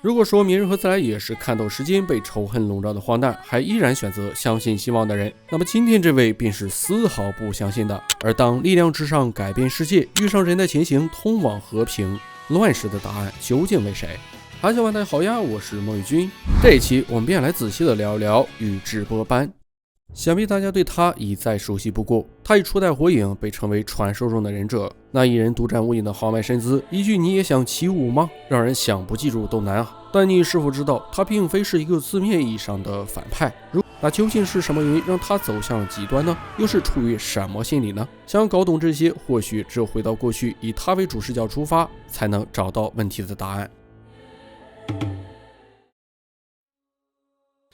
如果说鸣人和自来也是看透时间被仇恨笼罩的荒诞，还依然选择相信希望的人，那么今天这位便是丝毫不相信的。而当力量至上改变世界，遇上人的前行通往和平，乱世的答案究竟为谁？哈，小伙伴大家好呀，我是孟宇君。这一期我们便来仔细的聊一聊宇智波斑。想必大家对他已再熟悉不过，他以初代火影被称为传说中的忍者，那一人独占无影的豪迈身姿，一句你也想起舞吗，让人想不记住都难啊。但你是否知道，他并非是一个字面意义上的反派？那究竟是什么原因让他走向了极端呢？又是出于什么心理呢？想要搞懂这些，或许只有回到过去，以他为主视角出发，才能找到问题的答案。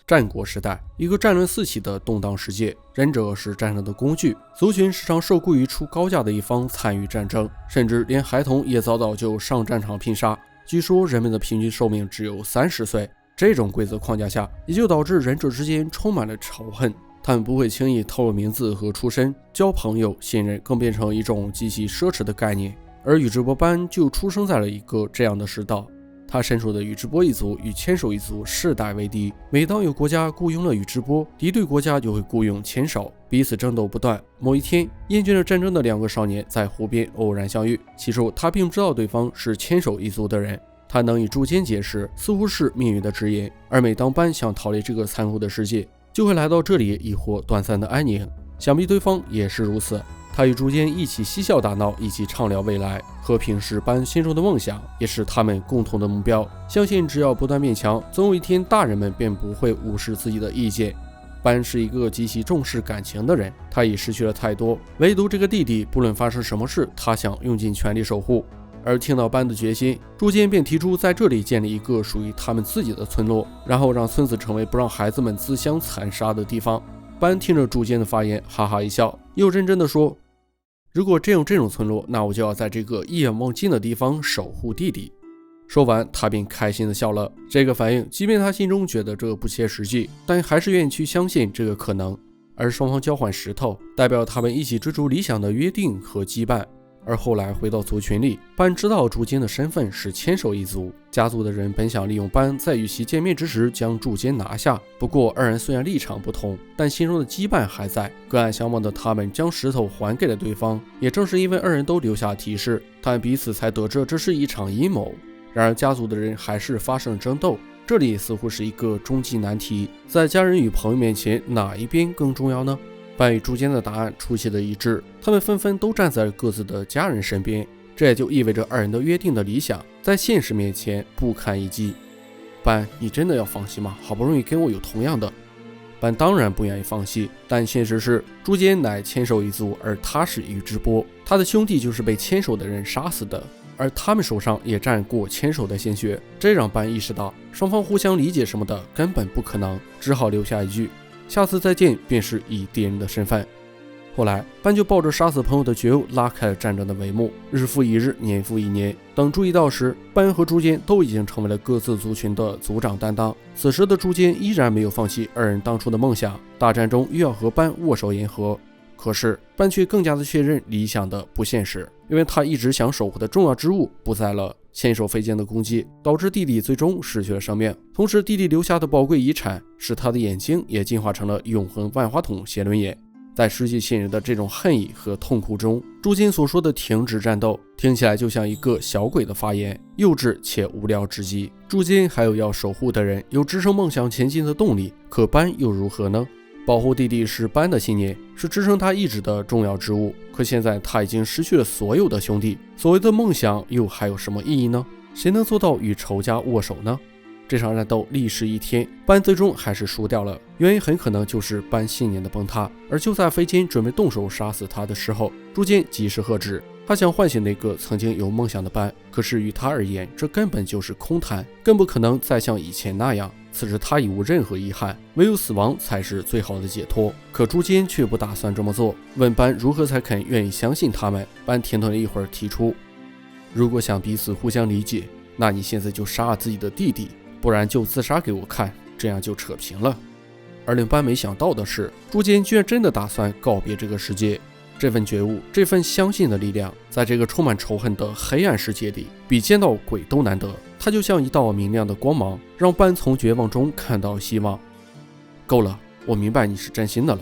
战国时代，一个战乱四起的动荡世界，忍者是战争的工具，族群时常受雇于出高价的一方参与战争，甚至连孩童也早早就上战场拼杀。据说人们的平均寿命只有30岁，这种规则框架下，也就导致忍者之间充满了仇恨。他们不会轻易透露名字和出身，交朋友、信任更变成一种极其奢侈的概念。而宇智波斑就出生在了一个这样的世道。他身处的宇智波一族与千手一族世代为敌，每当有国家雇佣了宇智波，敌对国家就会雇佣千手，彼此争斗不断。某一天，厌倦了战争的两个少年在湖边偶然相遇。起初他并不知道对方是千手一族的人，他能以竹间解释，似乎是命运的指引。而每当斑想逃离这个残酷的世界，就会来到这里以获短暂的安宁。想必对方也是如此。他与竹间一起嬉笑打闹，一起畅聊未来。和平是斑心中的梦想，也是他们共同的目标。相信只要不断变强，总有一天大人们便不会无视自己的意见。斑是一个极其重视感情的人，他已失去了太多，唯独这个弟弟，不论发生什么事，他想用尽全力守护。而听到斑的决心，竹间便提出在这里建立一个属于他们自己的村落，然后让村子成为不让孩子们自相残杀的地方。斑听着竹间的发言，哈哈一笑，又认真地说，如果真有这种村落，那我就要在这个一眼望尽的地方守护弟弟。说完，他便开心地笑了。这个反应，即便他心中觉得这不切实际，但还是愿意去相信这个可能。而双方交换石头，代表他们一起追逐理想的约定和羁绊。而后来回到族群里，斑知道竹间的身份是千手一族，家族的人本想利用斑在与其见面之时将竹间拿下。不过二人虽然立场不同，但心中的羁绊还在。隔岸相望的他们将石头还给了对方，也正是因为二人都留下提示，他们彼此才得知这是一场阴谋。然而家族的人还是发生争斗，这里似乎是一个终极难题，在家人与朋友面前，哪一边更重要呢？斑与竹间的答案出奇的一致，他们纷纷都站在各自的家人身边，这也就意味着二人的约定的理想在现实面前不堪一击。斑，你真的要放弃吗？好不容易跟我有同样的。斑当然不愿意放弃，但现实是竹间乃千手一族，而他是宇智波，他的兄弟就是被千手的人杀死的，而他们手上也沾过千手的鲜血，这让斑意识到双方互相理解什么的根本不可能，只好留下一句下次再见，便是以敌人的身份。后来斑就抱着杀死朋友的觉悟拉开了战争的帷幕，日复一日，年复一年。等注意到时，斑和竹间都已经成为了各自族群的族长担当。此时的竹间依然没有放弃二人当初的梦想，大战中又要和斑握手言和。可是斑却更加的确认理想的不现实，因为他一直想守护的重要之物不在了。千手飞剑的攻击导致弟弟最终失去了生命，同时弟弟留下的宝贵遗产使他的眼睛也进化成了永恒万花筒斜轮眼。在失去亲人的这种恨意和痛苦中，竹间所说的停止战斗听起来就像一个小鬼的发言，幼稚且无聊至极。竹间还有要守护的人，有支撑梦想前进的动力，可斑又如何呢？保护弟弟是斑的信念，是支撑他意志的重要之物。可现在他已经失去了所有的兄弟，所谓的梦想又还有什么意义呢？谁能做到与仇家握手呢？这场战斗历时1天，斑最终还是输掉了，原因很可能就是斑信念的崩塌。而就在飞间准备动手杀死他的时候，竹间及时喝止，他想唤醒那个曾经有梦想的斑，可是于他而言，这根本就是空谈，更不可能再像以前那样。此时他已无任何遗憾，唯有死亡才是最好的解脱。可竹间却不打算这么做，问斑如何才肯愿意相信他们。斑停顿了一会儿，提出，如果想彼此互相理解，那你现在就杀了自己的弟弟，不然就自杀给我看，这样就扯平了。而令斑没想到的是，竹间居然真的打算告别这个世界。这份觉悟，这份相信的力量，在这个充满仇恨的黑暗世界里，比见到鬼都难得。它就像一道明亮的光芒，让班从绝望中看到希望。够了，我明白你是真心的了。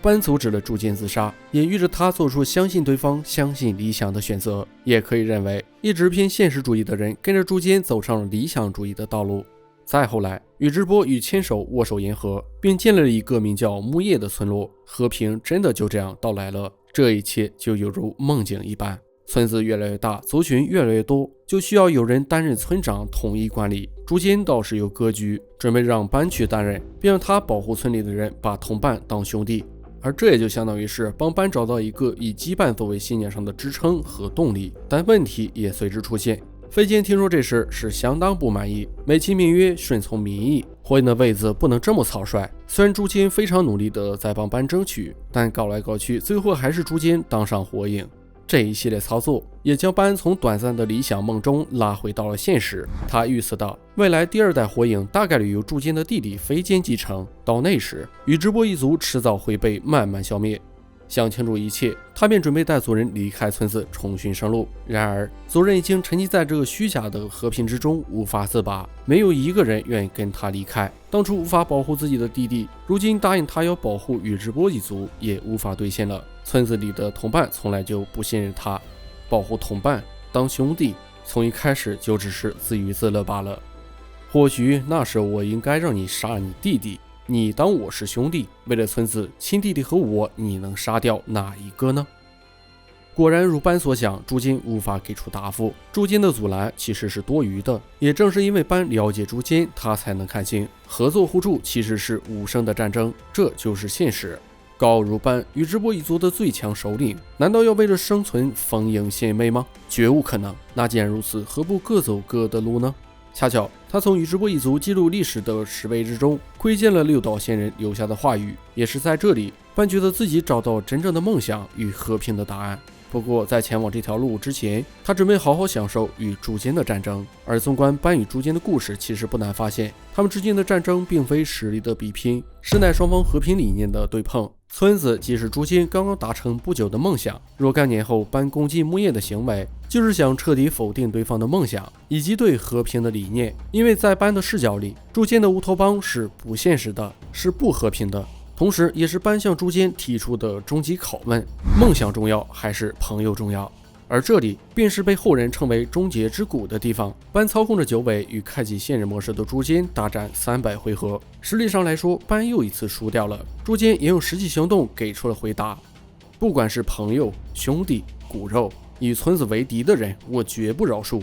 班阻止了朱坚自杀，也预着他做出相信对方、相信理想的选择。也可以认为，一直偏现实主义的人跟着朱坚走上了理想主义的道路。再后来，宇智波与千手握手言和，并建立了一个名叫木叶的村落，和平真的就这样到来了。这一切就犹如梦境一般。村子越来越大，族群越来越多，就需要有人担任村长，统一管理。朱坚倒是有格局，准备让班去担任，并让他保护村里的人，把同伴当兄弟。而这也就相当于是帮班找到一个以羁绊作为信念上的支撑和动力。但问题也随之出现。飞剑听说这事是相当不满意，美其名曰顺从民意，火影的位子不能这么草率。虽然朱坚非常努力的在帮班争取，但搞来搞去，最后还是朱坚当上火影。这一系列操作也将班从短暂的理想梦中拉回到了现实。他预测到未来第2代火影大概率由朱坚的弟弟飞剑继承，到那时宇智波一族迟早会被慢慢消灭。想清楚一切，他便准备带族人离开村子，重寻生路。然而族人已经沉浸在这个虚假的和平之中，无法自拔，没有一个人愿意跟他离开。当初无法保护自己的弟弟，如今答应他要保护宇智波一族也无法兑现了。村子里的同伴从来就不信任他，保护同伴当兄弟，从一开始就只是自娱自乐罢了。或许那时我应该让你杀你弟弟，你当我是兄弟，为了村子，亲弟弟和我，你能杀掉哪一个呢？果然如班所想，朱坚无法给出答复。朱坚的阻拦其实是多余的，也正是因为班了解朱坚，他才能看清合作互助其实是无声的战争，这就是现实。高傲如班，宇智波一族的最强首领，难道要为了生存逢迎献媚吗？绝无可能。那既然如此，何不各走各的路呢？恰巧他从宇智波一族记录历史的石碑之中窥见了6岛仙人留下的话语，也是在这里，班觉得自己找到真正的梦想与和平的答案。不过在前往这条路之前，他准备好好享受与朱坚的战争。而纵观班与朱坚的故事，其实不难发现，他们之间的战争并非实力的比拼，实乃双方和平理念的对碰。村子即是朱坚刚刚达成不久的梦想，若干年后班攻击木叶的行为，就是想彻底否定对方的梦想以及对和平的理念。因为在班的视角里，朱坚的乌托邦是不现实的，是不和平的，同时也是班向朱坚提出的终极拷问：梦想重要还是朋友重要？而这里便是被后人称为终结之谷的地方。班操控着九尾与开启现任模式的朱坚大战300回合，实力上来说，班又一次输掉了。朱坚也用实际行动给出了回答：不管是朋友、兄弟、骨肉，以村子为敌的人，我绝不饶恕。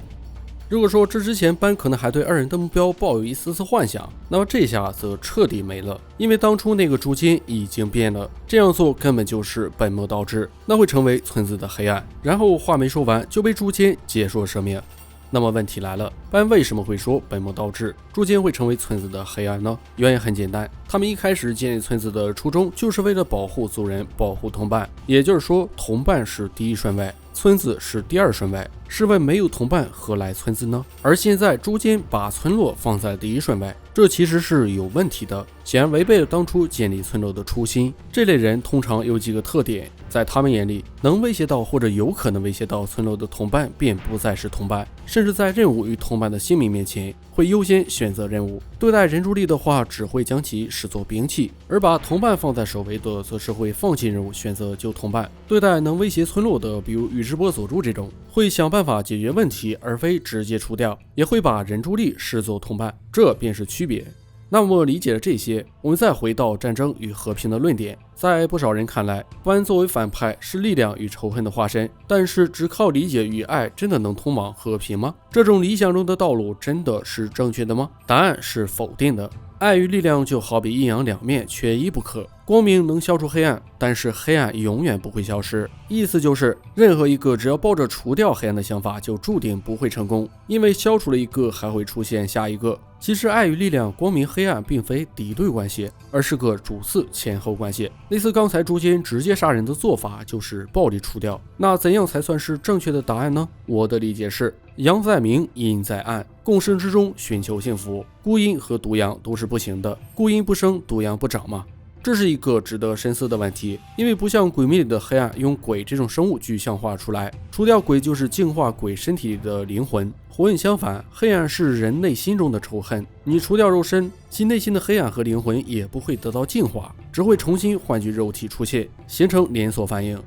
如果说这之前班可能还对2人的目标抱有一丝丝幻想，那么这下则彻底没了，因为当初那个朱坚已经变了，这样做根本就是本末倒置，那会成为村子的黑暗。然后话没说完就被朱坚结束生命。那么问题来了，班为什么会说本末倒置，朱坚会成为村子的黑暗呢？原因很简单，他们一开始建立村子的初衷就是为了保护族人，保护同伴，也就是说同伴是第一顺位，村子是第2顺位。试问没有同伴何来村子呢？而现在朱坚把村落放在第1顺位，这其实是有问题的，显然违背了当初建立村落的初心。这类人通常有几个特点，在他们眼里，能威胁到或者有可能威胁到村落的同伴便不再是同伴，甚至在任务与同伴的性命面前会优先选择任务。对待人柱力的话，只会将其视作兵器，而把同伴放在首位的则是会放弃任务，选择救同伴。对待能威胁村落的，比如宇智波佐助这种，会想办法解决问题，而非直接除掉，也会把人柱力视作同伴，这便是区别。那么理解了这些，我们再回到战争与和平的论点。在不少人看来，班作为反派是力量与仇恨的化身，但是只靠理解与爱真的能通往和平吗？这种理想中的道路真的是正确的吗？答案是否定的。爱与力量就好比阴阳两面，缺一不可。光明能消除黑暗，但是黑暗永远不会消失。意思就是，任何一个只要抱着除掉黑暗的想法，就注定不会成功，因为消除了一个，还会出现下一个。其实爱与力量、光明黑暗并非敌对关系，而是个主次前后关系。类似刚才朱坚直接杀人的做法就是暴力除掉。那怎样才算是正确的答案呢？我的理解是，阳在明，阴在暗，共生之中寻求幸福。孤阴和独阳都是不行的，孤阴不生，独阳不长嘛。这是一个值得深思的问题，因为不像鬼灭里的黑暗用鬼这种生物具象化出来，除掉鬼就是净化鬼身体里的灵魂。火影相反，黑暗是人内心中的仇恨，你除掉肉身，其内心的黑暗和灵魂也不会得到净化，只会重新换具肉体出现，形成连锁反应。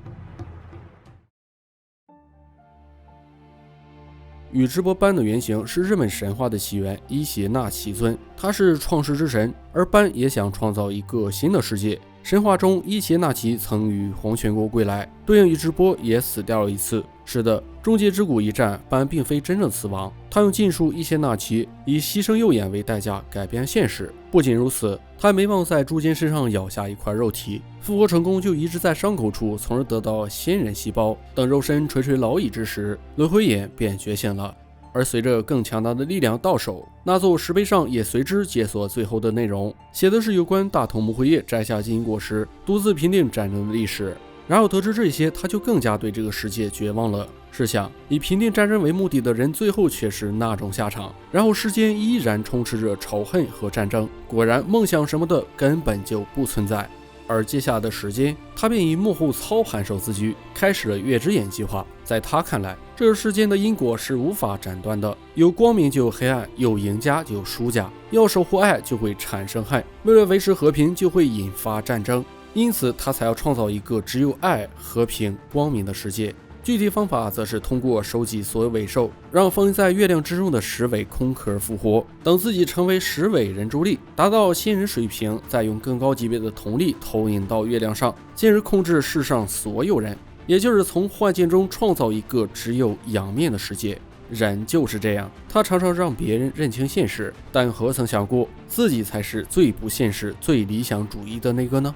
宇智波斑的原型是日本神话的起源伊邪那岐尊，他是创世之神，而斑也想创造一个新的世界。神话中，伊邪那岐曾与黄泉国归来，对应宇智波也死掉了一次。是的，终结之谷一战，斑并非真正死亡，他用禁术伊邪那岐以牺牲右眼为代价改变现实。不仅如此，他还没忘在朱坚身上咬下一块肉体，复活成功就移植在伤口处，从而得到仙人细胞。等肉身垂垂老矣之时，轮回眼便觉醒了。而随着更强大的力量到手，那座石碑上也随之解锁最后的内容，写的是有关大筒木辉夜摘下金银果实，独自平定战争的历史。然后得知这些，他就更加对这个世界绝望了。试想，以平定战争为目的的人，最后却是那种下场，然后世间依然充斥着仇恨和战争。果然，梦想什么的根本就不存在。而接下来的时间，他便以幕后操盘手自居，开始了月之眼计划。在他看来，这个世间的因果是无法斩断的，有光明就有黑暗，有赢家就有输家。要守护爱，就会产生恨；为了维持和平，就会引发战争。因此，他才要创造一个只有爱、和平、光明的世界。具体方法则是通过收集所有尾兽，让封印在月亮之中的十尾空壳复活，等自己成为十尾人柱力，达到仙人水平，再用更高级别的瞳力投影到月亮上，进而控制世上所有人。也就是从幻境中创造一个只有阳面的世界。人就是这样，他常常让别人认清现实，但何曾想过自己才是最不现实、最理想主义的那个呢？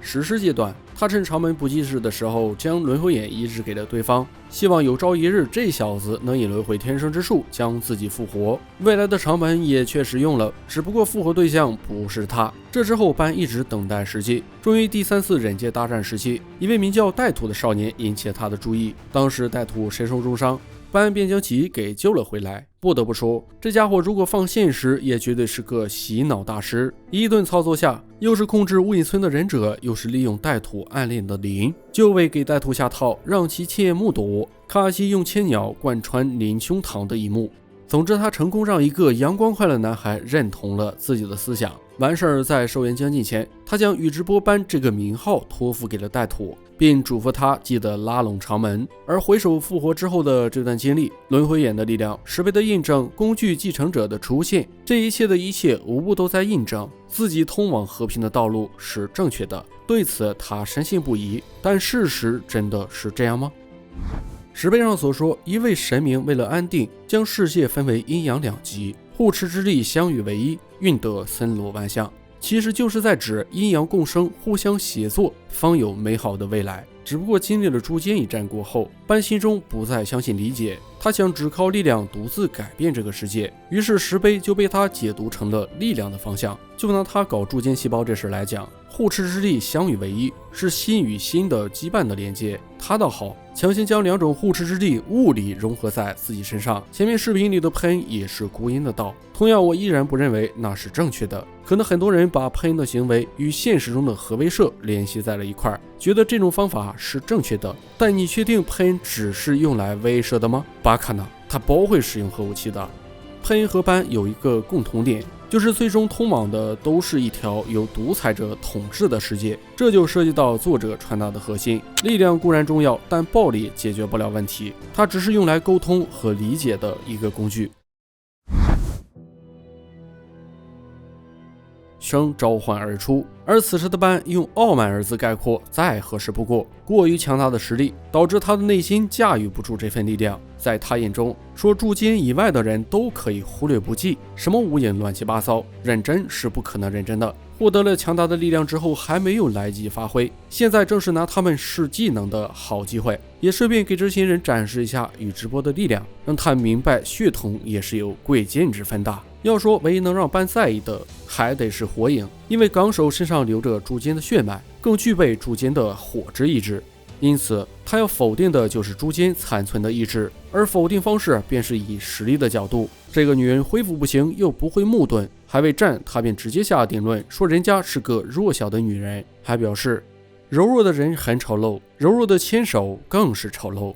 实施阶段，他趁长门不济事的时候，将轮回眼移植给了对方，希望有朝一日这小子能以轮回天生之术将自己复活。未来的长门也确实用了，只不过复活对象不是他。这之后，班一直等待时机，终于第3次忍界大战时期，一位名叫带土的少年引起了他的注意。当时带土身受重伤，班便将其给救了回来。不得不说，这家伙如果放现实，也绝对是个洗脑大师。一顿操作下，又是控制雾隐村的忍者，又是利用带土暗恋的灵，就为给带土下套，让其亲眼目睹卡西用千鸟贯穿林胸膛的一幕。总之，他成功让一个阳光快乐男孩认同了自己的思想。完事儿，在寿元将近前，他将宇智波斑这个名号托付给了带土，并嘱咐他记得拉拢长门。而回首复活之后的这段经历，轮回眼的力量十倍的印证工具继承者的出现，这一切的一切无不都在印证自己通往和平的道路是正确的。对此他深信不疑，但事实真的是这样吗？石碑上所说，一位神明为了安定，将世界分为阴阳两极，护持之力相与为一，运得森罗万象，其实就是在指阴阳共生，互相协作，方有美好的未来。只不过经历了诛奸一战过后，班心中不再相信理解，他想只靠力量独自改变这个世界，于是石碑就被他解读成了力量的方向。就拿他搞诛奸细胞这事来讲，护持之力相与为一，是心与心的羁绊的连接。他倒好，强行将两种护持之力物理融合在自己身上。前面视频里的喷也是孤阴的道，同样我依然不认为那是正确的。可能很多人把喷的行为与现实中的核威慑联系在了一块，觉得这种方法是正确的。但你确定喷只是用来威慑的吗？巴卡纳，他不会使用核武器的。喷和班有一个共同点，就是最终通往的都是一条由独裁者统治的世界。这就涉及到作者传达的核心：力量固然重要，但暴力解决不了问题，它只是用来沟通和理解的一个工具。声召唤而出，而此时的班用傲慢二字概括再合适不过。过于强大的实力导致他的内心驾驭不住这份力量，在他眼中，说诛奸以外的人都可以忽略不计，什么无影乱七八糟，认真是不可能认真的。获得了强大的力量之后，还没有来及发挥，现在正是拿他们试技能的好机会，也顺便给这些人展示一下宇智波的力量，让他明白血统也是有贵贱之分的。要说唯一能让班在意的，还得是火影，因为纲手身上流着诛奸的血脉，更具备诛奸的火之意志，因此他要否定的就是诸间残存的意志，而否定方式便是以实力的角度。这个女人恢复不行，又不会木盾，还未战，他便直接下定论，说人家是个弱小的女人，还表示柔弱的人很丑陋，柔弱的牵手更是丑陋。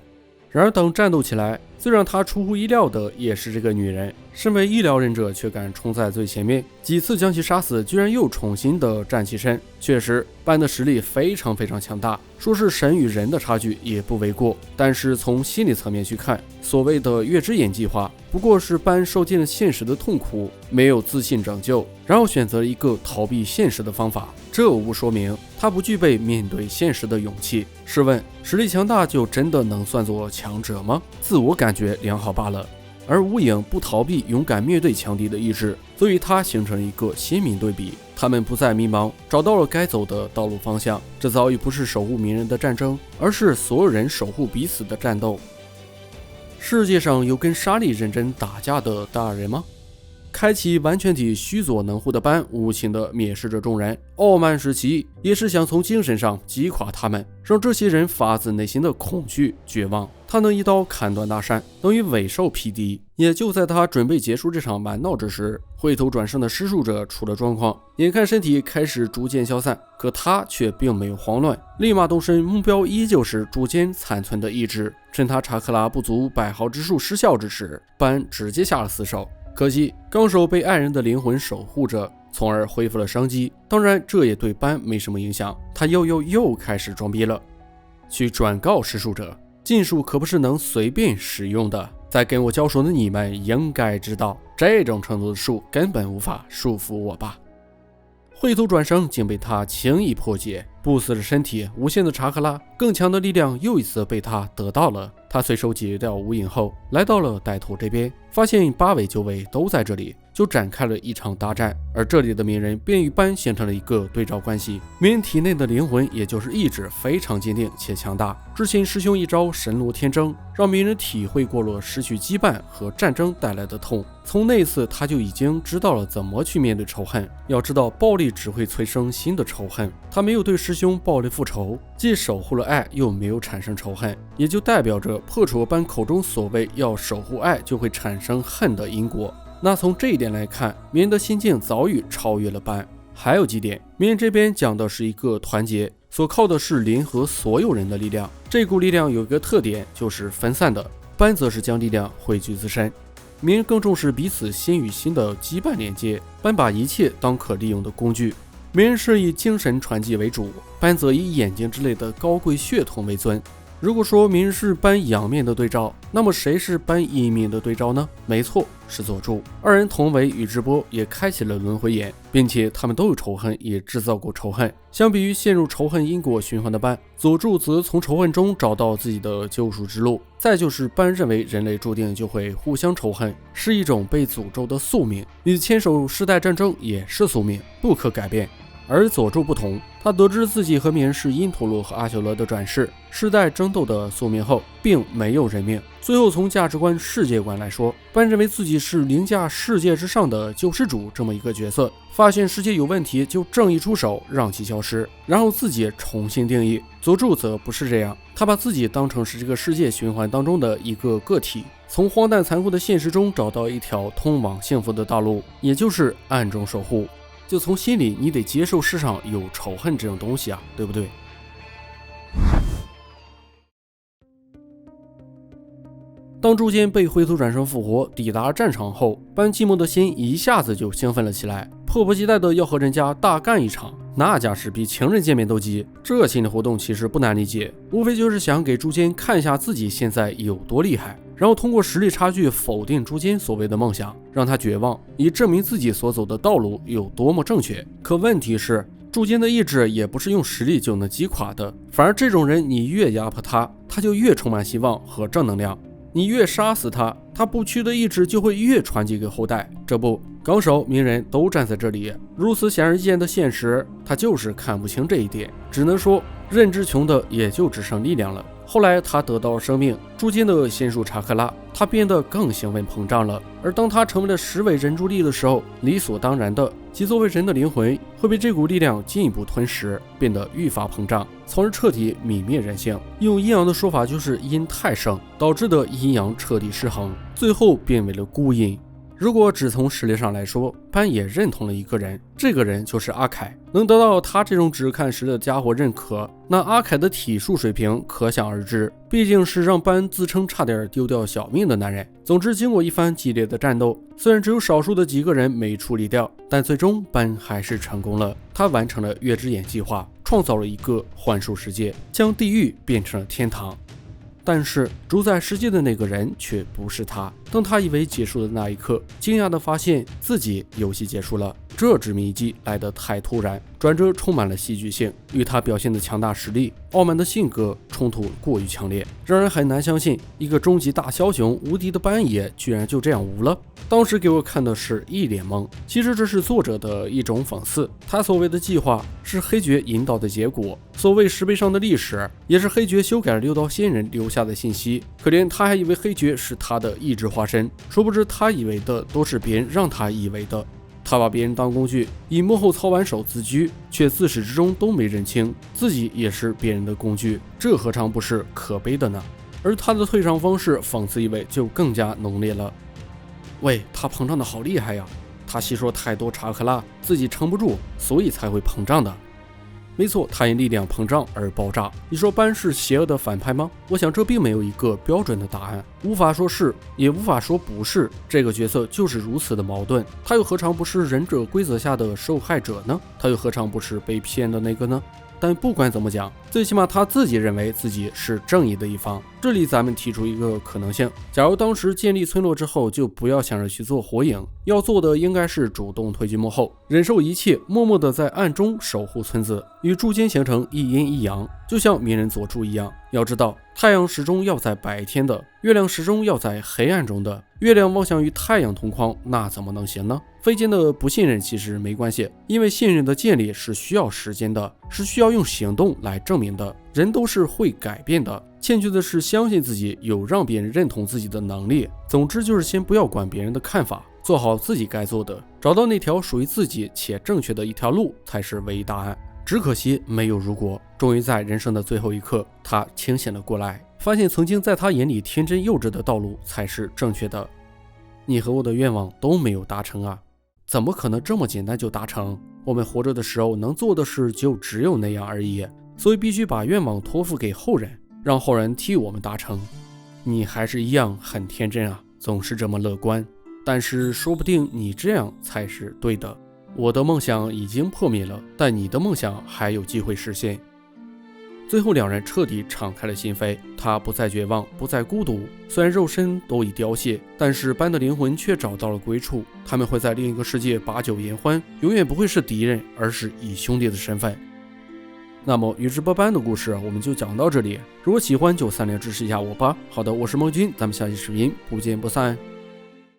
然而等战斗起来，最让他出乎意料的也是这个女人，身为医疗忍者却敢冲在最前面，几次将其杀死，居然又重新的站起身。确实班的实力非常强大，说是神与人的差距也不为过。但是从心理层面去看，所谓的月之眼计划不过是班受尽了现实的痛苦，没有自信拯救，然后选择了一个逃避现实的方法，这无不说明他不具备面对现实的勇气。试问实力强大就真的能算作强者吗？自我感觉良好罢了。而无影不逃避，勇敢面对强敌的意志，则与他形成了一个鲜明对比。他们不再迷茫，找到了该走的道路方向。这早已不是守护鸣人的战争，而是所有人守护彼此的战斗。世界上有跟沙利认真打架的大人吗？开启完全体须佐能乎的班无情地蔑视着众人，傲慢时期也是想从精神上击垮他们，让这些人发自内心的恐惧绝望。他能一刀砍断大山，能与尾兽匹敌。也就在他准备结束这场蛮闹之时，回头转生的施术者出了状况，眼看身体开始逐渐消散，可他却并没有慌乱，立马动身，目标依旧是逐渐残存的意志。趁他查克拉不足100毫之术失效之时，班直接下了死手。可惜纲手被爱人的灵魂守护着，从而恢复了生机。当然这也对班没什么影响，他又开始装逼了。去转告施术者，禁术可不是能随便使用的，在跟我交手的你们应该知道，这种程度的术根本无法束缚我吧。回头转生竟被他轻易破解，不死的身体，无限的查克拉，更强的力量又一次被他得到了。他随手解决掉无影后，来到了歹徒这边，发现8尾9尾都在这里，就展开了一场大战。而这里的鸣人便与班形成了一个对照关系。鸣人体内的灵魂，也就是意志非常坚定且强大。之前师兄一招神罗天征，让鸣人体会过了失去羁绊和战争带来的痛。从那次他就已经知道了怎么去面对仇恨。要知道暴力只会催生新的仇恨，他没有对师兄暴力复仇，既守护了爱又没有产生仇恨，也就代表着破除班口中所谓要守护爱就会产生恨的因果。那从这一点来看，鸣人的心境早已超越了班。还有几点，鸣人这边讲的是一个团结，所靠的是联合所有人的力量。这股力量有一个特点，就是分散的，班则是将力量汇聚自身。鸣人更重视彼此心与心的羁绊连接，班把一切当可利用的工具。鸣人是以精神传递为主，班则以眼睛之类的高贵血统为尊。如果说鸣人是班阳面的对照，那么谁是班阴面的对照呢？没错，是佐助。二人同为宇智波，也开启了轮回眼，并且他们都有仇恨，也制造过仇恨。相比于陷入仇恨因果循环的班，佐助则从仇恨中找到自己的救赎之路。再就是班认为人类注定就会互相仇恨，是一种被诅咒的宿命，与牵手世代战争也是宿命，不可改变。而佐助不同，他得知自己和鸣人是因陀罗和阿修罗的转世，世代争斗的宿命后，并没有人命。最后从价值观、世界观来说，班认为自己是凌驾世界之上的救世主这么一个角色，发现世界有问题就正义出手，让其消失，然后自己重新定义。佐助则不是这样，他把自己当成是这个世界循环当中的一个个体，从荒诞残酷的现实中找到一条通往幸福的道路，也就是暗中守护。就从心里你得接受世上有仇恨这种东西啊，对不对？当诸间被灰头转生复活，抵达战场后，班寂寞的心一下子就兴奋了起来，迫不及待的要和人家大干一场，那架势比情人见面都急。这心理活动其实不难理解，无非就是想给诸间看一下自己现在有多厉害，然后通过实力差距否定诸间所谓的梦想，让他绝望，以证明自己所走的道路有多么正确。可问题是，诸间的意志也不是用实力就能击垮的，反而这种人你越压迫他，他就越充满希望和正能量。你越杀死他，他不屈的意志就会越传递给后代。这不，纲手、鸣人都站在这里，如此显而易见的现实，他就是看不清这一点。只能说，认知穷的也就只剩力量了。后来他得到生命，诸间的仙术查克拉，他变得更兴奋膨胀了。而当他成为了10尾人柱力的时候，理所当然的即作为人的灵魂会被这股力量进一步吞噬，变得愈发膨胀，从而彻底泯灭人性。用阴阳的说法，就是阴太盛，导致的阴阳彻底失衡，最后变为了孤阴。如果只从实力上来说，班也认同了一个人，这个人就是阿凯。能得到他这种只看实力的家伙认可，那阿凯的体术水平可想而知，毕竟是让班自称差点丢掉小命的男人。总之，经过一番激烈的战斗，虽然只有少数的几个人没处理掉，但最终班还是成功了。他完成了月之眼计划，创造了一个幻术世界，将地狱变成了天堂。但是主宰世界的那个人却不是他。当他以为结束的那一刻，惊讶地发现自己游戏结束了。这致命一击来得太突然，转折充满了戏剧性，与他表现的强大实力、傲慢的性格冲突过于强烈，让人很难相信一个终极大枭雄、无敌的班爷居然就这样无了。当时给我看的是一脸懵。其实这是作者的一种讽刺，他所谓的计划是黑爵引导的结果，所谓石碑上的历史也是黑爵修改了六道仙人留下的信息。可怜他还以为黑爵是他的意志化身，殊不知他以为的都是别人让他以为的。他把别人当工具，以幕后操盘手自居，却自始至终都没认清自己也是别人的工具，这何尝不是可悲的呢？而他的退场方式讽刺意味就更加浓烈了。喂，他膨胀的好厉害呀！他吸收太多查克拉，自己撑不住，所以才会膨胀的。没错，他因力量膨胀而爆炸。你说班是邪恶的反派吗？我想这并没有一个标准的答案，无法说是，也无法说不是。这个角色就是如此的矛盾，他又何尝不是忍者规则下的受害者呢？他又何尝不是被骗的那个呢？但不管怎么讲，最起码他自己认为自己是正义的一方。这里咱们提出一个可能性，假如当时建立村落之后，就不要想着去做火影，要做的应该是主动退居幕后，忍受一切，默默的在暗中守护村子，与筑间形成一阴一阳，就像鸣人佐助一样。要知道，太阳始终要在白天的，月亮始终要在黑暗中的。月亮妄想与太阳同框，那怎么能行呢？非间的不信任其实没关系，因为信任的建立是需要时间的，是需要用行动来证明的。人都是会改变的，欠缺的是相信自己有让别人认同自己的能力。总之就是先不要管别人的看法，做好自己该做的，找到那条属于自己且正确的一条路才是唯一答案。只可惜没有如果，终于在人生的最后一刻，他清醒了过来，发现曾经在他眼里天真幼稚的道路才是正确的。你和我的愿望都没有达成啊，怎么可能这么简单就达成？我们活着的时候能做的事就只有那样而已，所以必须把愿望托付给后人，让后人替我们达成。你还是一样很天真啊，总是这么乐观，但是说不定你这样才是对的。我的梦想已经破灭了，但你的梦想还有机会实现。最后两人彻底敞开了心扉，他不再绝望，不再孤独。虽然肉身都已凋谢，但是班的灵魂却找到了归处。他们会在另一个世界把酒言欢，永远不会是敌人，而是以兄弟的身份。那么宇智波斑的故事我们就讲到这里，如果喜欢就3连支持一下我吧。好的，我是梦君，咱们下期视频不见不散。